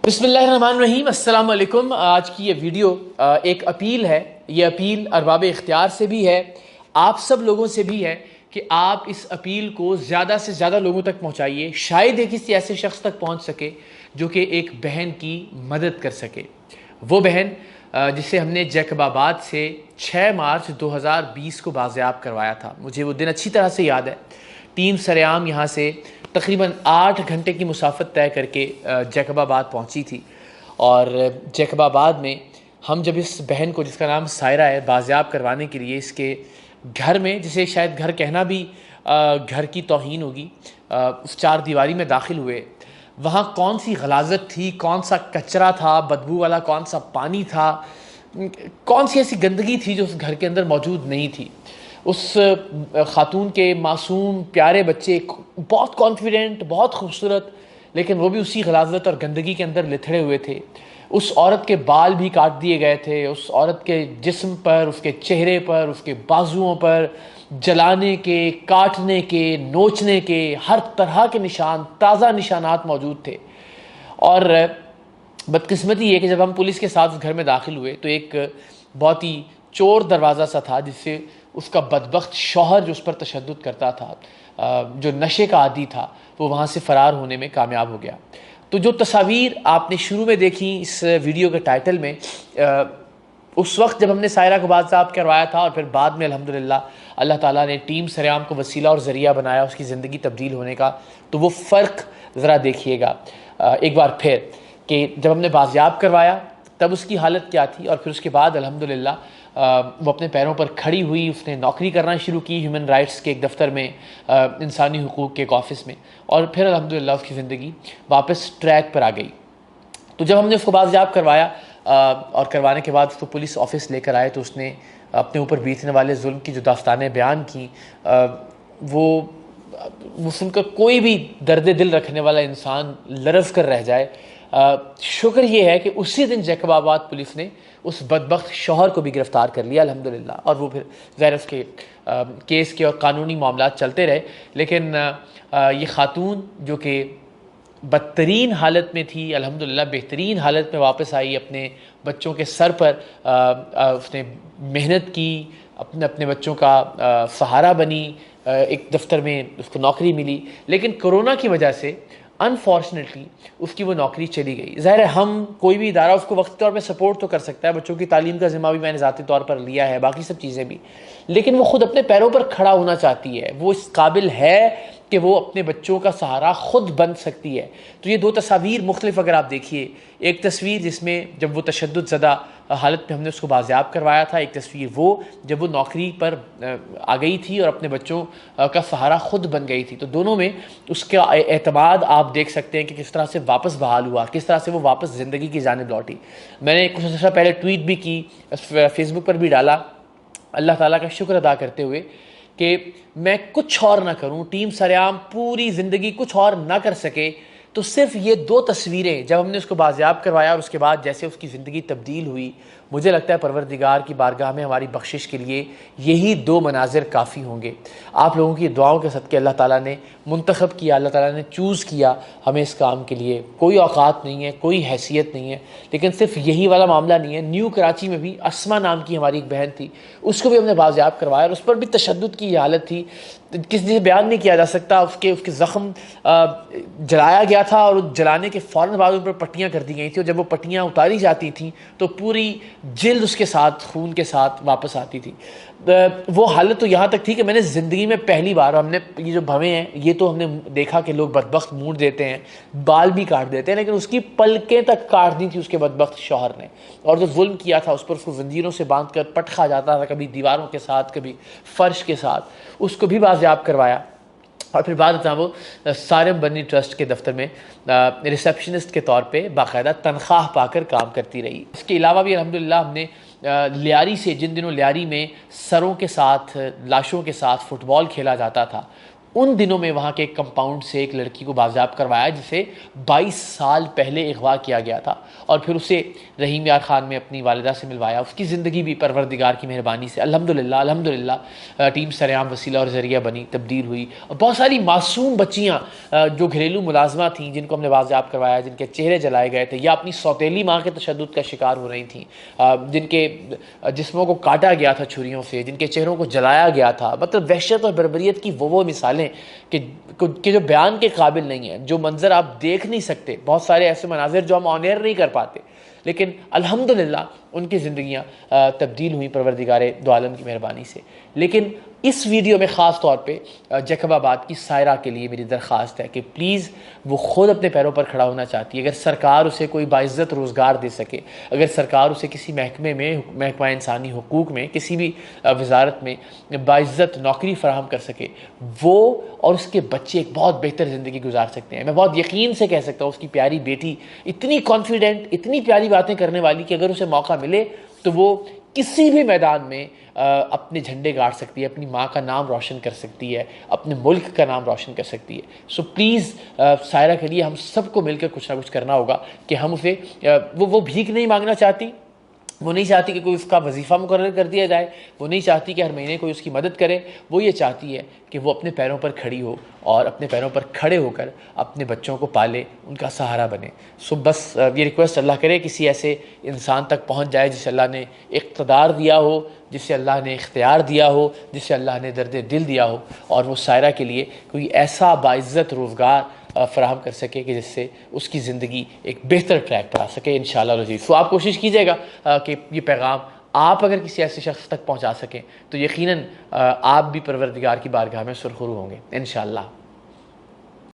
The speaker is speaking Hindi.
बिस्मिल्लाहिर्रहमानिर्रहीम, अस्सलाम वालेकुम। आज की ये वीडियो एक अपील है। ये अपील अरबाब इख्तियार से भी है, आप सब लोगों से भी है कि आप इस अपील को ज़्यादा से ज़्यादा लोगों तक पहुँचाइए। शायद एक किसी ऐसे शख्स तक पहुँच सके जो कि एक बहन की मदद कर सके। वो बहन जिसे हमने जैकबाबाद से 6 मार्च 2020 को बाज़ियाब करवाया था। मुझे वो दिन अच्छी तरह से याद है। टीम सरेआम यहाँ से तकरीबन 8 घंटे की मुसाफत तय करके जैकबाबाद पहुँची थी। और जैकबाबाद में हम जब इस बहन को, जिसका नाम सायरा है, बाज़ियाब करवाने के लिए इसके घर में, जिसे शायद घर कहना भी घर की तौहीन होगी, उस चार दीवारी में दाखिल हुए। वहाँ कौन सी गलाजत थी, कौन सा कचरा था, बदबू वाला कौन सा पानी था, कौन सी ऐसी गंदगी थी जो उस घर के अंदर मौजूद नहीं थी। उस ख़ातून के मासूम प्यारे बच्चे, बहुत कॉन्फिडेंट, बहुत खूबसूरत, लेकिन वो भी उसी गलाजत और गंदगी के अंदर लिथड़े हुए थे। उस औरत के बाल भी काट दिए गए थे। उस औरत के जिस्म पर, उसके चेहरे पर, उसके बाजुओं पर जलाने के, काटने के, नोचने के हर तरह के निशान, ताज़ा निशानात मौजूद थे। और बदकिस्मती ये कि जब हम पुलिस के साथ उस घर में दाखिल हुए तो एक बहुत ही चोर दरवाज़ा सा था, जिससे उसका बदबख्त शौहर जो उस पर तशद्दुद करता था, जो नशे का आदी था, वो वहाँ से फ़रार होने में कामयाब हो गया। तो जो तस्वीर आपने शुरू में देखी इस वीडियो के टाइटल में, उस वक्त जब हमने सायरा को बाज़ियाब करवाया था, और फिर बाद में अल्हम्दुलिल्लाह अल्लाह ताला ने टीम सरेआम को वसीला और ज़रिया बनाया उसकी ज़िंदगी तब्दील होने का, तो वो फ़र्क ज़रा देखिएगा एक बार फिर, कि जब हमने बाज़ियाब करवाया तब उसकी हालत क्या थी, और फिर उसके बाद अल्हम्दुलिल्लाह वो अपने पैरों पर खड़ी हुई। उसने नौकरी करना शुरू की ह्यूमन राइट्स के एक दफ़्तर में, इंसानी हुकूक़ के एक ऑफ़िस में, और फिर अल्हम्दुलिल्लाह उसकी ज़िंदगी वापस ट्रैक पर आ गई। तो जब हमने उसको बाज़ियाब करवाया और करवाने के बाद उसको पुलिस ऑफ़िस लेकर आए, तो उसने अपने ऊपर बीतने वाले जुल्म की जो दास्तानें बयान की, वो सुनकर कोई भी दर्द दिल रखने वाला इंसान लरज़ कर रह जाए। शुक्र ये है कि उसी दिन जैकबाबाद पुलिस ने उस बदबख्त शौहर को भी गिरफ़्तार कर लिया अल्हम्दुलिल्लाह, और वो फिर ज़ाहिर उसके केस के और कानूनी मामलात चलते रहे। लेकिन ये ख़ातून जो कि बदतरीन हालत में थी, अल्हम्दुलिल्लाह बेहतरीन हालत में वापस आई। अपने बच्चों के सर पर उसने मेहनत की, अपने अपने बच्चों का सहारा बनी। एक दफ़्तर में उसको नौकरी मिली, लेकिन कोरोना की वजह से अनफॉर्चुनेटली उसकी वो नौकरी चली गई। ज़ाहिर है हम, कोई भी इदारा उसको वक्ती तौर पे सपोर्ट तो कर सकता है, बच्चों की तालीम का ज़िम्मा भी मैंने ज़ाती तौर पर लिया है, बाकी सब चीज़ें भी, लेकिन वो ख़ुद अपने पैरों पर खड़ा होना चाहती है। वो इस काबिल है कि वो अपने बच्चों का सहारा ख़ुद बन सकती है। तो ये दो तस्वीर मुख्तलिफ अगर आप देखिए, एक तस्वीर जिसमें जब वो तशद्दुद ज़दा हालत में हमने उसको बाज़ियाब करवाया था, एक तस्वीर वो जब वो नौकरी पर आ गई थी और अपने बच्चों का सहारा ख़ुद बन गई थी। तो दोनों में उसका एतमाद आप देख सकते हैं कि किस तरह से वापस बहाल हुआ, किस तरह से वो वापस ज़िंदगी की जानिब लौटी। मैंने कुछ अर्सा पहले ट्वीट भी की, फेसबुक पर भी डाला, अल्लाह ताला का शुक्र अदा करते हुए कि मैं कुछ और ना करूं, टीम सरेआम पूरी ज़िंदगी कुछ और ना कर सके, तो सिर्फ ये दो तस्वीरें जब हमने उसको बाज़ियाब करवाया और उसके बाद जैसे उसकी ज़िंदगी तब्दील हुई, मुझे लगता है परवरदिगार की बारगाह में हमारी बख्शिश के लिए यही दो मनाजिर काफ़ी होंगे। आप लोगों की दुआओं के सदक़े अल्लाह ताला ने मुंतखब किया, अल्लाह ताला ने चूज़ किया हमें इस काम के लिए। कोई औकात नहीं है, कोई हैसियत नहीं है, लेकिन सिर्फ यही वाला मामला नहीं है। न्यू कराची में भी अस्मा नाम की हमारी एक बहन थी, उसको भी हमने बाज़ियाब करवाया और उस पर भी तशद्दुद की हालत थी, किसी से बयान नहीं किया जा सकता। उसके ज़ख़म जलाया गया था और जलाने के फ़ौरन बाद उन पर पट्टियाँ कर दी गई थी, और जब वो पट्टियाँ उतारी जाती थीं तो पूरी जिल्द उसके साथ, खून के साथ वापस आती थी। वो हालत तो यहाँ तक थी कि मैंने ज़िंदगी में पहली बार, हमने ये जो भवें हैं ये तो हमने देखा कि लोग बदबख्त मूड देते हैं, बाल भी काट देते हैं, लेकिन उसकी पलकें तक काट दी थी उसके बदबख्त शौहर ने। और जो जुल्म किया था उस पर, उसको जंजीरों से बांध कर पट खा जाता था, कभी दीवारों के साथ, कभी फ़र्श के साथ, उसको भी बाज़ियाब करवाया। और फिर बाद में वो सारिम बनी ट्रस्ट के दफ्तर में रिसेप्शनिस्ट के तौर पे बाकायदा तनख्वाह पाकर काम करती रही। इसके अलावा भी अल्हम्दुलिल्लाह हमने लियारी से, जिन दिनों लियारी में सरों के साथ, लाशों के साथ फ़ुटबॉल खेला जाता था, उन दिनों में वहाँ के एक कंपाउंड से एक लड़की को बाजियाब करवाया जिसे 22 साल पहले अगवा किया गया था, और फिर उसे रहीम यार ख़ान में अपनी वालिदा से मिलवाया। उसकी ज़िंदगी भी परवरदिगार की मेहरबानी से अल्हम्दुलिल्लाह अल्हम्दुलिल्लाह टीम सरेआम वसीला और ज़रिया बनी, तब्दील हुई। और बहुत सारी मासूम बच्चियाँ जो घरेलू मुलाजमा थीं, जिनको हमने बाजियाब करवाया, जिनके चेहरे जलाए गए थे या अपनी सौतेली माँ के तशद्दुद का शिकार हो रही थीं, जिनके जिस्मों को काटा गया था छुरियों से, जिनके चेहरों को जलाया गया था। मतलब वहशत और बर्बरियत की वो मिसालें कि जो बयान के काबिल नहीं है, जो मंजर आप देख नहीं सकते। बहुत सारे ऐसे मनाजिर जो हम ऑन एयर नहीं कर पाते, लेकिन अल्हम्दुलिल्लाह उनकी ज़िंदगियाँ तब्दील हुई परवरदिगार दो आलम की मेहरबानी से। लेकिन इस वीडियो में ख़ास तौर पे जैकबाबाद की सायरा के लिए मेरी दरख्वास्त है कि प्लीज़ वो ख़ुद अपने पैरों पर खड़ा होना चाहती है। अगर सरकार उसे कोई बाइज़्ज़त रोज़गार दे सके, अगर सरकार उसे किसी महकमे में, महकमा इंसानी हुकूक में, किसी भी वजारत में बाइज़्ज़त नौकरी फ़राहम कर सके, वो और उसके बच्चे एक बहुत बेहतर ज़िंदगी गुजार सकते हैं। मैं बहुत यकीन से कह सकता हूँ उसकी प्यारी बेटी इतनी कॉन्फिडेंट, इतनी प्यारी बातें करने वाली कि अगर उसे मौका मिले तो वो किसी भी मैदान में अपने झंडे गाड़ सकती है, अपनी माँ का नाम रोशन कर सकती है, अपने मुल्क का नाम रोशन कर सकती है। सो प्लीज़ सायरा के लिए हम सबको मिलकर कुछ ना कुछ करना होगा कि हम उसे वो भीख नहीं मांगना चाहती, वो नहीं चाहती कि कोई उसका वजीफ़ा मुकर्रर कर दिया जाए, वो नहीं चाहती कि हर महीने कोई उसकी मदद करे। वो ये चाहती है कि वो अपने पैरों पर खड़ी हो और अपने पैरों पर खड़े होकर अपने बच्चों को पाले, उनका सहारा बने। सो बस ये रिक्वेस्ट अल्लाह करे किसी ऐसे इंसान तक पहुंच जाए जिसे अल्लाह ने इक़्तिदार दिया हो, जिसे अल्लाह ने इख्तियार दिया हो, जिसे अल्लाह ने दर्द दिल दिया हो, और वो सायरा के लिए कोई ऐसा बाइज़्ज़त रोज़गार फ़राहम कर सके कि जिससे उसकी ज़िंदगी एक बेहतर ट्रैक पर आ सके इंशाअल्लाह अज़ीज़। तो आप कोशिश कीजिएगा कि ये पैगाम आप अगर किसी ऐसे शख्स तक पहुंचा सकें तो यकीनन आप भी परवरदिगार की बारगाह में सुरखरू होंगे इंशाअल्लाह।